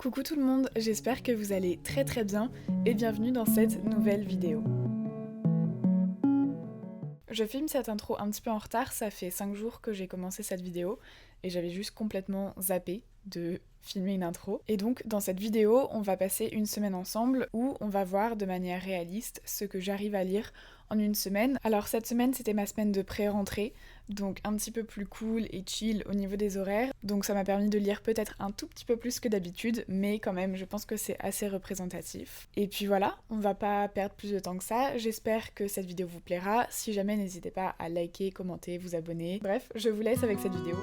Coucou tout le monde, j'espère que vous allez très bien et bienvenue dans cette nouvelle vidéo. Je filme cette intro un petit peu en retard, ça fait 5 jours que j'ai commencé cette vidéo et j'avais juste complètement zappé de filmer une intro. Et donc dans cette vidéo, on va passer une semaine ensemble où on va voir de manière réaliste ce que j'arrive à lire en une semaine. Alors cette semaine c'était ma semaine de pré-rentrée, donc un petit peu plus cool et chill au niveau des horaires. Donc ça m'a permis de lire peut-être un tout petit peu plus que d'habitude, mais quand même je pense que c'est assez représentatif. Et puis voilà, on va pas perdre plus de temps que ça. J'espère que cette vidéo vous plaira. Si jamais, n'hésitez pas à liker, commenter, vous abonner. Bref, je vous laisse avec cette vidéo.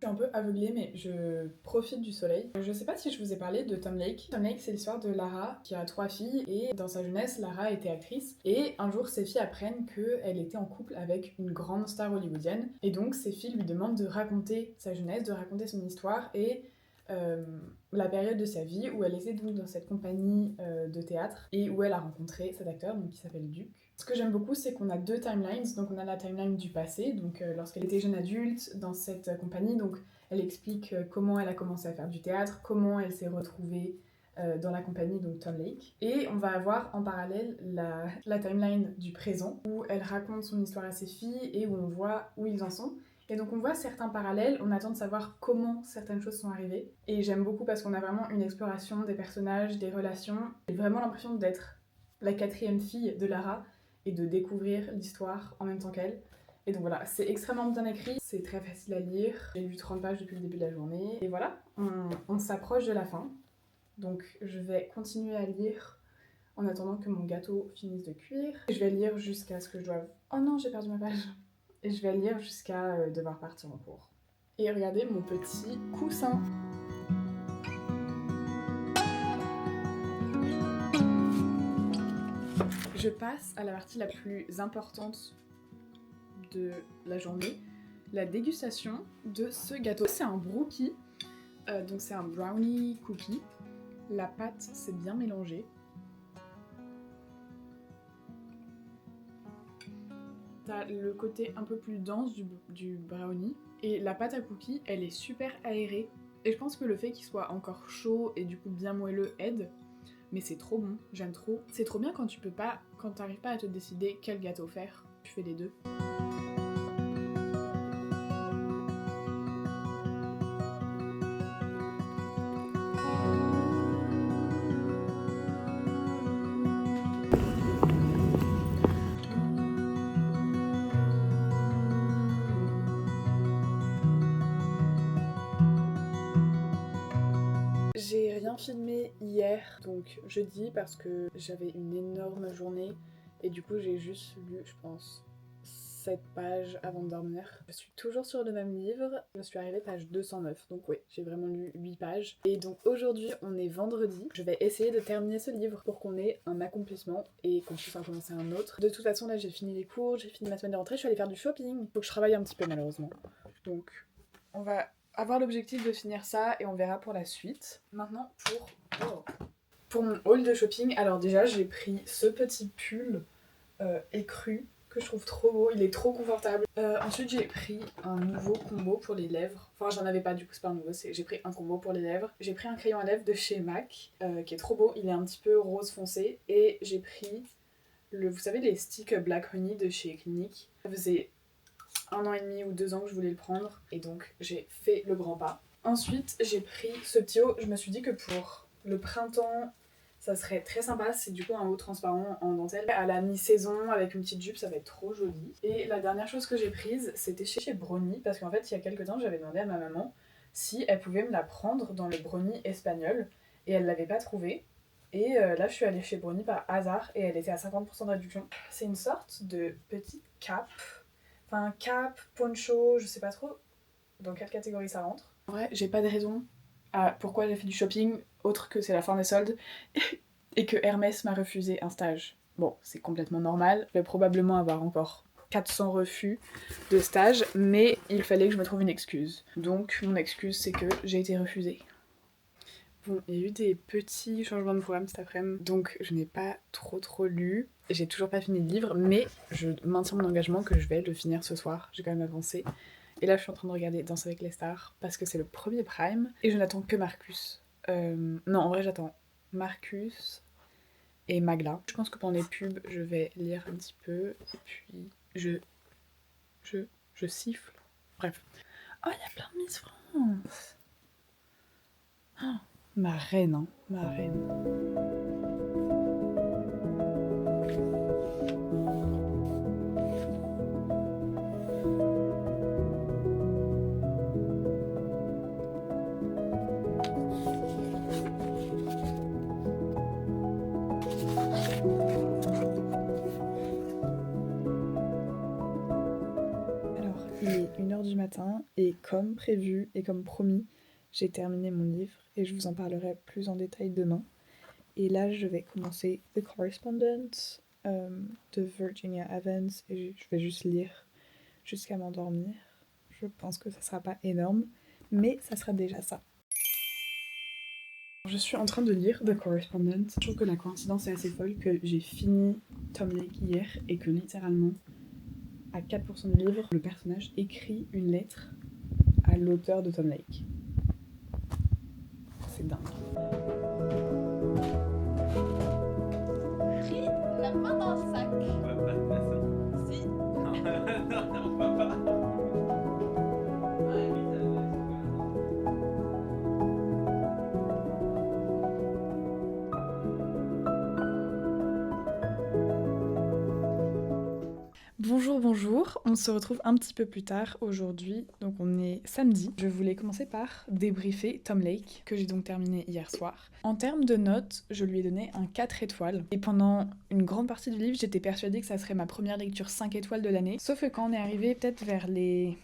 Un peu aveuglée, mais je profite du soleil. Je sais pas si je vous ai parlé de Tom Lake. Tom Lake, c'est l'histoire de Lara qui a 3 filles et dans sa jeunesse, Lara était actrice et un jour ses filles apprennent qu'elle était en couple avec une grande star hollywoodienne et donc ses filles lui demandent de raconter sa jeunesse, de raconter son histoire et la période de sa vie où elle était donc dans cette compagnie de théâtre et où elle a rencontré cet acteur donc, qui s'appelle Duke. Ce que j'aime beaucoup, c'est qu'on a 2 timelines. Donc on a la timeline du passé, donc lorsqu'elle était jeune adulte dans cette compagnie, donc elle explique comment elle a commencé à faire du théâtre, comment elle s'est retrouvée dans la compagnie, donc Tom Lake. Et on va avoir en parallèle la timeline du présent, où elle raconte son histoire à ses filles et où on voit où ils en sont. Et donc on voit certains parallèles, on attend de savoir comment certaines choses sont arrivées. Et j'aime beaucoup parce qu'on a vraiment une exploration des personnages, des relations. J'ai vraiment l'impression d'être la 4e fille de Lara et de découvrir l'histoire en même temps qu'elle. Et donc voilà, c'est extrêmement bien écrit, c'est très facile à lire. J'ai lu 30 pages depuis le début de la journée. Et voilà, on s'approche de la fin. Donc je vais continuer à lire en attendant que mon gâteau finisse de cuire. Je vais lire jusqu'à ce que je doive... Oh non, j'ai perdu ma page. Et je vais lire jusqu'à devoir partir en cours. Et regardez mon petit coussin. Je passe à la partie la plus importante de la journée, la dégustation de ce gâteau. C'est un brookie, donc c'est un brownie cookie. La pâte s'est bien mélangée. T'as le côté un peu plus dense du brownie. Et la pâte à cookie, elle est super aérée. Et je pense que le fait qu'il soit encore chaud et du coup bien moelleux aide. Mais c'est trop bon, j'aime trop. C'est trop bien quand t'arrives pas à te décider quel gâteau faire. Tu fais les deux. J'ai rien filmé hier, donc jeudi, parce que j'avais une énorme journée et du coup j'ai juste lu, je pense, 7 pages avant de dormir. Je suis toujours sur le même livre, je suis arrivée page 209, donc oui, j'ai vraiment lu 8 pages. Et donc aujourd'hui, on est vendredi, je vais essayer de terminer ce livre pour qu'on ait un accomplissement et qu'on puisse en commencer un autre. De toute façon, là j'ai fini les cours, j'ai fini ma semaine de rentrée, je suis allée faire du shopping. Faut que je travaille un petit peu malheureusement. Donc on va avoir l'objectif de finir ça et on verra pour la suite. Maintenant pour mon haul de shopping, alors déjà j'ai pris ce petit pull écru que je trouve trop beau, il est trop confortable. Ensuite j'ai pris un nouveau combo pour les lèvres. Enfin j'en avais pas du coup c'est pas un nouveau, j'ai pris un combo pour les lèvres. J'ai pris un crayon à lèvres de chez MAC qui est trop beau, il est un petit peu rose foncé. Et j'ai pris vous savez les sticks Black Honey de chez Clinique. Ça faisait 1 an et demi ou 2 ans que je voulais le prendre et donc j'ai fait le grand pas. Ensuite j'ai pris ce petit haut, je me suis dit que pour le printemps ça serait très sympa, c'est du coup un haut transparent en dentelle. À la mi-saison avec une petite jupe ça va être trop joli. Et la dernière chose que j'ai prise c'était chez Brownie parce qu'en fait il y a quelques temps j'avais demandé à ma maman si elle pouvait me la prendre dans le Brownie espagnol et elle l'avait pas trouvé. Et là je suis allée chez Brownie par hasard et elle était à 50% de réduction. C'est une sorte de petite cape, enfin cape, poncho, je sais pas trop dans quelle catégorie ça rentre. En vrai j'ai pas de raison à pourquoi j'ai fait du shopping autre que c'est la fin des soldes et que Hermès m'a refusé un stage. Bon c'est complètement normal, je vais probablement avoir encore 400 refus de stage, mais il fallait que je me trouve une excuse. Donc mon excuse c'est que j'ai été refusée. Bon, il y a eu des petits changements de programme cet après-midi, donc je n'ai pas trop lu. J'ai toujours pas fini le livre, mais je maintiens mon engagement que je vais le finir ce soir. J'ai quand même avancé. Et là, je suis en train de regarder Danse avec les stars, parce que c'est le premier Prime, et je n'attends que Marcus. Non, en vrai, j'attends Marcus et Magla. Je pense que pendant les pubs, je vais lire un petit peu, et puis je siffle. Bref. Oh, il y a plein de Miss France. Oh. Ma reine, hein, ma reine. Alors, il est 1h du matin et comme prévu et comme promis, j'ai terminé mon livre et je vous en parlerai plus en détail demain. Et là, je vais commencer The Correspondent de Virginia Evans et je vais juste lire jusqu'à m'endormir. Je pense que ça sera pas énorme, mais ça sera déjà ça. Je suis en train de lire The Correspondent. Je trouve que la coïncidence est assez folle que j'ai fini Tom Lake hier et que littéralement, à 4% du livre, le personnage écrit une lettre à l'auteur de Tom Lake. C'est dingue. Pris la main dans le sac. On va pas te passer. Si. Non, on va pas. Bonjour, on se retrouve un petit peu plus tard aujourd'hui, donc on est samedi. Je voulais commencer par débriefer Tom Lake, que j'ai donc terminé hier soir. En termes de notes, je lui ai donné un 4 étoiles, et pendant une grande partie du livre, j'étais persuadée que ça serait ma première lecture 5 étoiles de l'année, sauf que quand on est arrivé peut-être vers les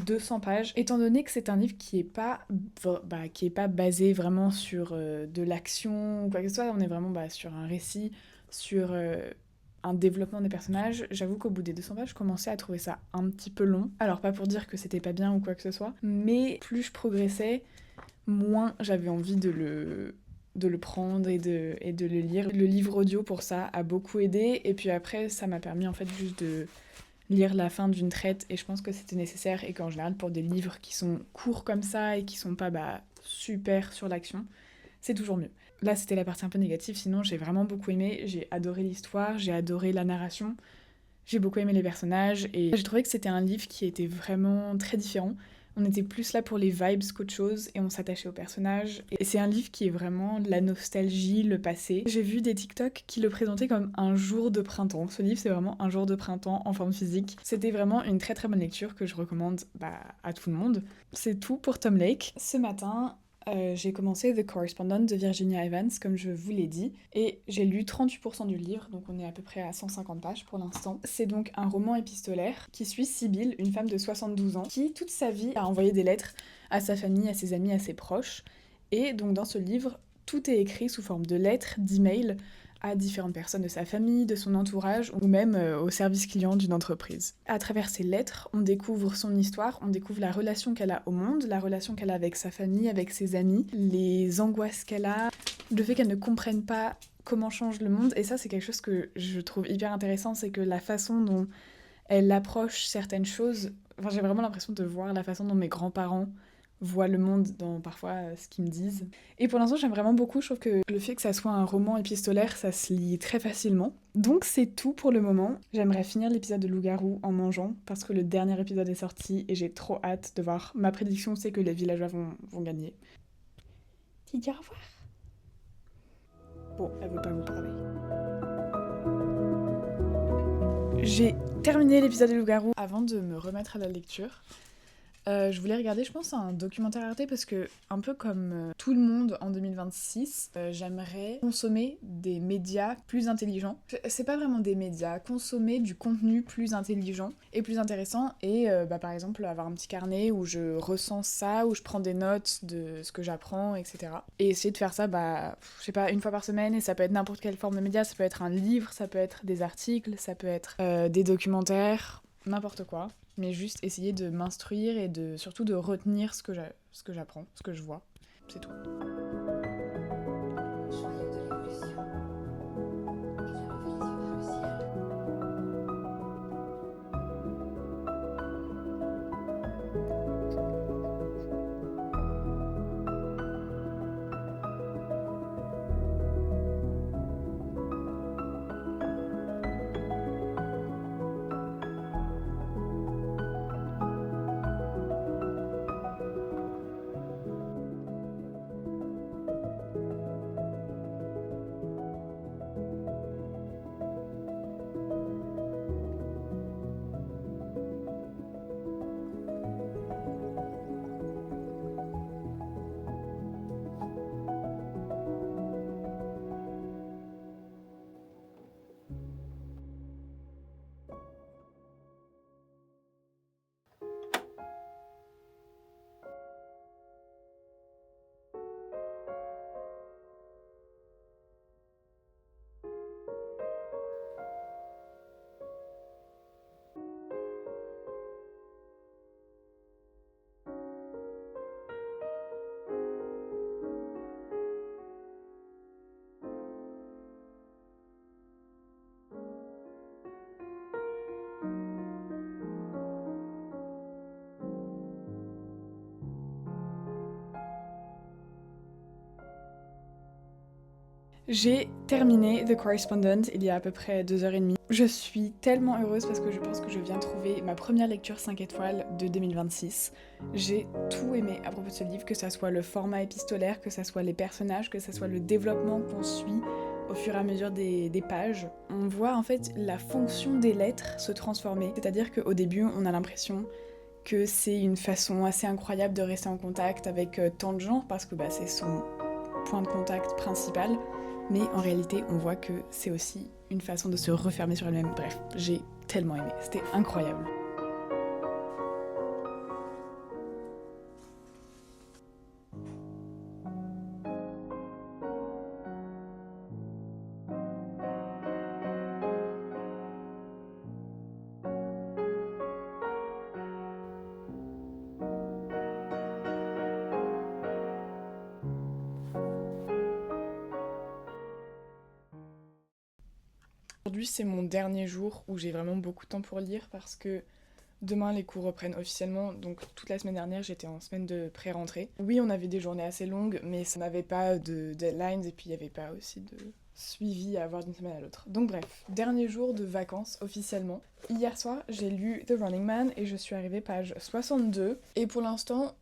200 pages, étant donné que c'est un livre qui est pas basé vraiment sur de l'action ou quoi que ce soit, on est vraiment sur un récit, sur un développement des personnages, j'avoue qu'au bout des 200 pages, je commençais à trouver ça un petit peu long. Alors pas pour dire que c'était pas bien ou quoi que ce soit, mais plus je progressais, moins j'avais envie de le prendre et de le lire. Le livre audio pour ça a beaucoup aidé, et puis après ça m'a permis en fait juste de lire la fin d'une traite, et je pense que c'était nécessaire, et qu'en général pour des livres qui sont courts comme ça et qui sont pas super sur l'action, c'est toujours mieux. Là, c'était la partie un peu négative, sinon j'ai vraiment beaucoup aimé, j'ai adoré l'histoire, j'ai adoré la narration, j'ai beaucoup aimé les personnages, et j'ai trouvé que c'était un livre qui était vraiment très différent. On était plus là pour les vibes qu'autre chose, et on s'attachait aux personnages. Et c'est un livre qui est vraiment la nostalgie, le passé. J'ai vu des TikTok qui le présentaient comme un jour de printemps. Ce livre, c'est vraiment un jour de printemps en forme physique. C'était vraiment une très très bonne lecture que je recommande à tout le monde. C'est tout pour Tom Lake. Ce matin, j'ai commencé The Correspondent de Virginia Evans, comme je vous l'ai dit, et j'ai lu 38% du livre, donc on est à peu près à 150 pages pour l'instant. C'est donc un roman épistolaire qui suit Sibylle, une femme de 72 ans, qui toute sa vie a envoyé des lettres à sa famille, à ses amis, à ses proches, et donc dans ce livre, tout est écrit sous forme de lettres, d'emails, à différentes personnes de sa famille, de son entourage, ou même au service client d'une entreprise. À travers ces lettres, on découvre son histoire, on découvre la relation qu'elle a au monde, la relation qu'elle a avec sa famille, avec ses amis, les angoisses qu'elle a, le fait qu'elle ne comprenne pas comment change le monde, et ça c'est quelque chose que je trouve hyper intéressant, c'est que la façon dont elle approche certaines choses, enfin j'ai vraiment l'impression de voir la façon dont mes grands-parents voient le monde dans parfois ce qu'ils me disent. Et pour l'instant, j'aime vraiment beaucoup. Je trouve que le fait que ça soit un roman épistolaire, ça se lit très facilement. Donc c'est tout pour le moment. J'aimerais finir l'épisode de Loup-garou en mangeant parce que le dernier épisode est sorti et j'ai trop hâte de voir. Ma prédiction, c'est que les villageois vont gagner. Dis au revoir. Bon, elle veut pas vous parler. J'ai terminé l'épisode de Loup-garou avant de me remettre à la lecture. Je voulais regarder, je pense, un documentaire Arte parce que, un peu comme tout le monde en 2026, j'aimerais consommer des médias plus intelligents. C'est pas vraiment des médias, consommer du contenu plus intelligent et plus intéressant et par exemple avoir un petit carnet où je recense ça, où je prends des notes de ce que j'apprends, etc. Et essayer de faire ça, je sais pas, une fois par semaine et ça peut être n'importe quelle forme de média, ça peut être un livre, ça peut être des articles, ça peut être des documentaires, n'importe quoi. Mais juste essayer de m'instruire et surtout de retenir ce que j'apprends, ce que je vois. C'est tout. Joyeux de l'évolution, il a levé les yeux vers le ciel. J'ai terminé The Correspondent il y a à peu près 2h30. Je suis tellement heureuse parce que je pense que je viens trouver ma première lecture 5 étoiles de 2026. J'ai tout aimé à propos de ce livre, que ça soit le format épistolaire, que ça soit les personnages, que ça soit le développement qu'on suit au fur et à mesure des pages. On voit en fait la fonction des lettres se transformer. C'est-à-dire qu'au début, on a l'impression que c'est une façon assez incroyable de rester en contact avec tant de gens parce que c'est son point de contact principal. Mais en réalité, on voit que c'est aussi une façon de se refermer sur elle-même. Bref, j'ai tellement aimé, c'était incroyable. Aujourd'hui, c'est mon dernier jour où j'ai vraiment beaucoup de temps pour lire parce que demain, les cours reprennent officiellement. Donc, toute la semaine dernière, j'étais en semaine de pré-rentrée. Oui, on avait des journées assez longues, mais ça n'avait pas de deadlines et puis il n'y avait pas aussi de suivi à avoir d'une semaine à l'autre. Donc, bref, dernier jour de vacances officiellement. Hier soir, j'ai lu The Running Man et je suis arrivée page 62. Et pour l'instant,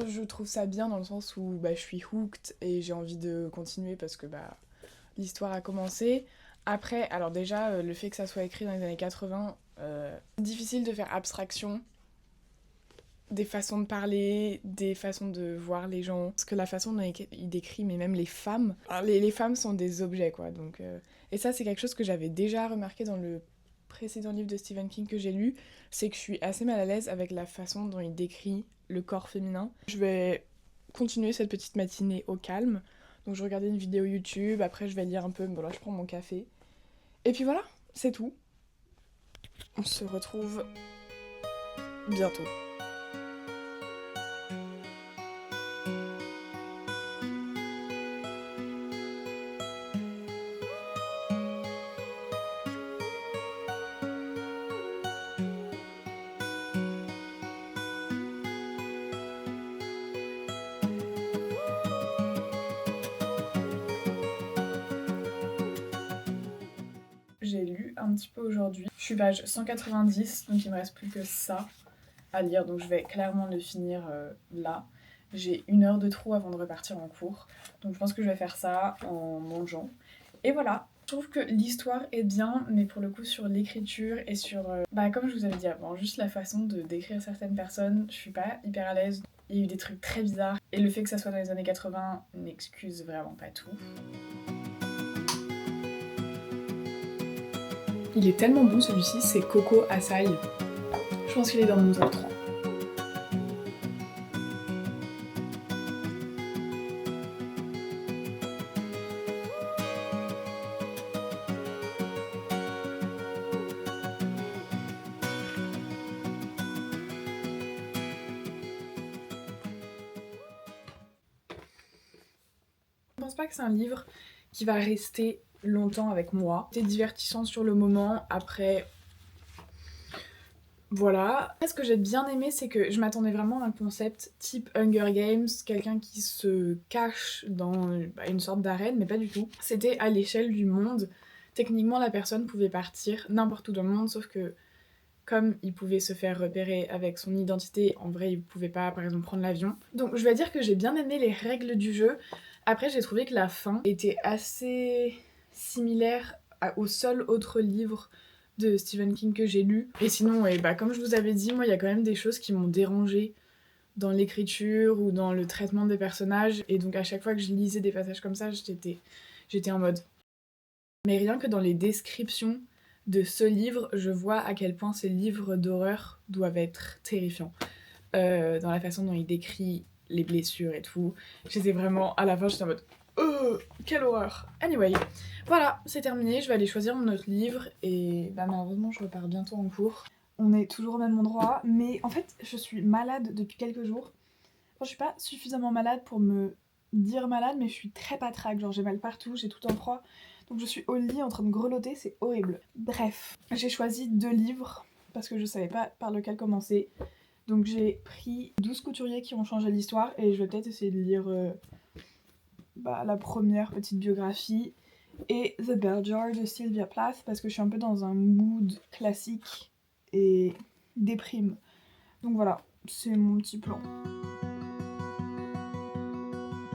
je trouve ça bien dans le sens où je suis hooked et j'ai envie de continuer parce que l'histoire a commencé. Après, alors déjà, le fait que ça soit écrit dans les années 80, c'est difficile de faire abstraction des façons de parler, des façons de voir les gens. Parce que la façon dont il décrit, mais même les femmes, alors les femmes sont des objets, quoi. Donc, et ça, c'est quelque chose que j'avais déjà remarqué dans le précédent livre de Stephen King que j'ai lu, c'est que je suis assez mal à l'aise avec la façon dont il décrit le corps féminin. Je vais continuer cette petite matinée au calme. Donc je regardais une vidéo YouTube, après je vais lire un peu, bon là je prends mon café. Et puis voilà, c'est tout. On se retrouve bientôt. un petit peu aujourd'hui. Je suis page 190, donc il me reste plus que ça à lire, donc je vais clairement le finir là. J'ai 1 heure de trou avant de repartir en cours, donc je pense que je vais faire ça en mangeant. Et voilà, je trouve que l'histoire est bien, mais pour le coup sur l'écriture et sur, comme je vous avais dit avant, juste la façon de décrire certaines personnes, je suis pas hyper à l'aise. Il y a eu des trucs très bizarres, et le fait que ça soit dans les années 80 n'excuse vraiment pas tout. Il est tellement bon celui-ci, c'est Coco Açaï. Je pense qu'il est dans mon top 3. Je pense pas que c'est un livre qui va rester longtemps avec moi. C'était divertissant sur le moment, après... Voilà. Ce que j'ai bien aimé, c'est que je m'attendais vraiment à un concept type Hunger Games, quelqu'un qui se cache dans une sorte d'arène, mais pas du tout. C'était à l'échelle du monde. Techniquement, la personne pouvait partir n'importe où dans le monde, sauf que comme il pouvait se faire repérer avec son identité, en vrai, il pouvait pas, par exemple, prendre l'avion. Donc je vais dire que j'ai bien aimé les règles du jeu. Après, j'ai trouvé que la fin était assez similaire au seul autre livre de Stephen King que j'ai lu. Et sinon, comme je vous avais dit, moi, il y a quand même des choses qui m'ont dérangée dans l'écriture ou dans le traitement des personnages. Et donc, à chaque fois que je lisais des passages comme ça, j'étais en mode... Mais rien que dans les descriptions de ce livre, je vois à quel point ces livres d'horreur doivent être terrifiants. Dans la façon dont il décrit les blessures et tout. J'étais vraiment... À la fin, j'étais en mode... quelle horreur. Anyway, voilà, c'est terminé, je vais aller choisir mon autre livre et malheureusement je repars bientôt en cours. On est toujours au même endroit, mais en fait je suis malade depuis quelques jours. Enfin, je suis pas suffisamment malade pour me dire malade, mais je suis très patraque, genre j'ai mal partout, j'ai tout le temps froid. Donc je suis au lit en train de grelotter, c'est horrible. Bref, j'ai choisi 2 livres parce que je savais pas par lequel commencer. Donc j'ai pris 12 couturiers qui ont changé l'histoire et je vais peut-être essayer de lire... la première petite biographie et The Bell Jar de Sylvia Plath parce que je suis un peu dans un mood classique et déprime. Donc voilà, c'est mon petit plan.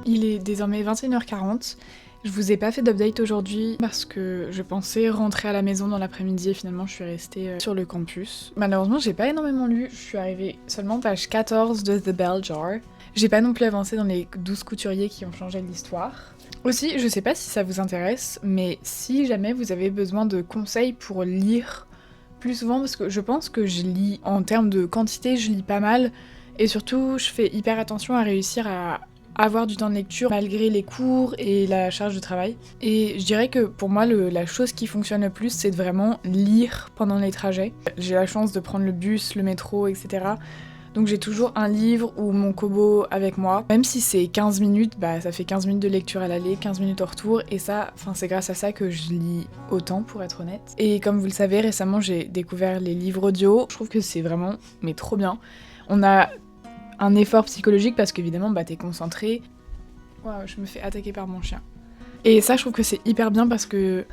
Il est désormais 21h40. Je vous ai pas fait d'update aujourd'hui parce que je pensais rentrer à la maison dans l'après-midi et finalement je suis restée sur le campus. Malheureusement j'ai pas énormément lu, je suis arrivée seulement page 14 de The Bell Jar. J'ai pas non plus avancé dans les 12 couturiers qui ont changé l'histoire. Aussi, je sais pas si ça vous intéresse, mais si jamais vous avez besoin de conseils pour lire plus souvent, parce que je pense que je lis, en termes de quantité, je lis pas mal, et surtout, je fais hyper attention à réussir à avoir du temps de lecture malgré les cours et la charge de travail. Et je dirais que pour moi, la chose qui fonctionne le plus, c'est de vraiment lire pendant les trajets. J'ai la chance de prendre le bus, le métro, etc. Donc j'ai toujours un livre ou mon Kobo avec moi. Même si c'est 15 minutes, ça fait 15 minutes de lecture à l'aller, 15 minutes au retour. Et ça, c'est grâce à ça que je lis autant, pour être honnête. Et comme vous le savez, récemment j'ai découvert les livres audio. Je trouve que c'est vraiment, mais trop bien. On a un effort psychologique parce qu'évidemment, t'es concentré. Waouh, je me fais attaquer par mon chien. Et ça, je trouve que c'est hyper bien parce que...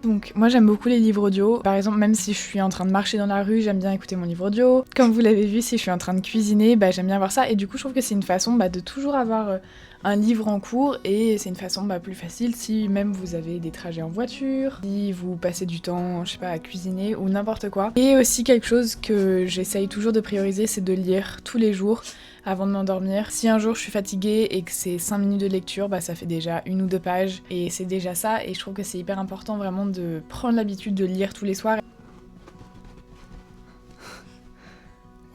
Donc moi j'aime beaucoup les livres audio. Par exemple, même si je suis en train de marcher dans la rue, j'aime bien écouter mon livre audio. Comme vous l'avez vu, si je suis en train de cuisiner, j'aime bien voir ça. Et du coup je trouve que c'est une façon de toujours avoir un livre en cours. Et c'est une façon plus facile si même vous avez des trajets en voiture, si vous passez du temps, je sais pas, à cuisiner ou n'importe quoi. Et aussi quelque chose que j'essaye toujours de prioriser, c'est de lire tous les jours avant de m'endormir. Si un jour je suis fatiguée et que c'est 5 minutes de lecture, ça fait déjà 1 ou 2 pages et c'est déjà ça, et je trouve que c'est hyper important vraiment de prendre l'habitude de lire tous les soirs.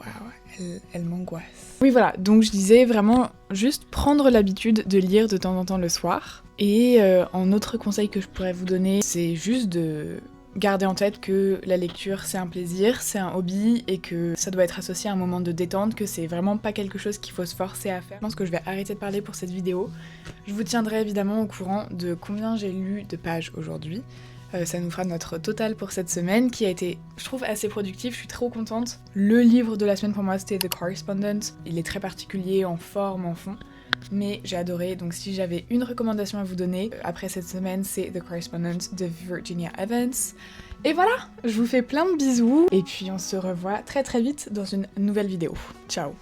Waouh, elle m'angoisse. Oui voilà, donc je disais vraiment juste prendre l'habitude de lire de temps en temps le soir. Et un autre conseil que je pourrais vous donner, c'est juste de garder en tête que la lecture c'est un plaisir, c'est un hobby et que ça doit être associé à un moment de détente, que c'est vraiment pas quelque chose qu'il faut se forcer à faire. Je pense que je vais arrêter de parler pour cette vidéo. Je vous tiendrai évidemment au courant de combien j'ai lu de pages aujourd'hui. Ça nous fera notre total pour cette semaine qui a été, je trouve, assez productif, je suis trop contente. Le livre de la semaine pour moi c'était The Correspondent, il est très particulier en forme, en fond. mais j'ai adoré. Donc si j'avais une recommandation à vous donner après cette semaine, c'est The Correspondent de Virginia Evans. Et voilà, je vous fais plein de bisous et puis on se revoit très très vite dans une nouvelle vidéo. Ciao!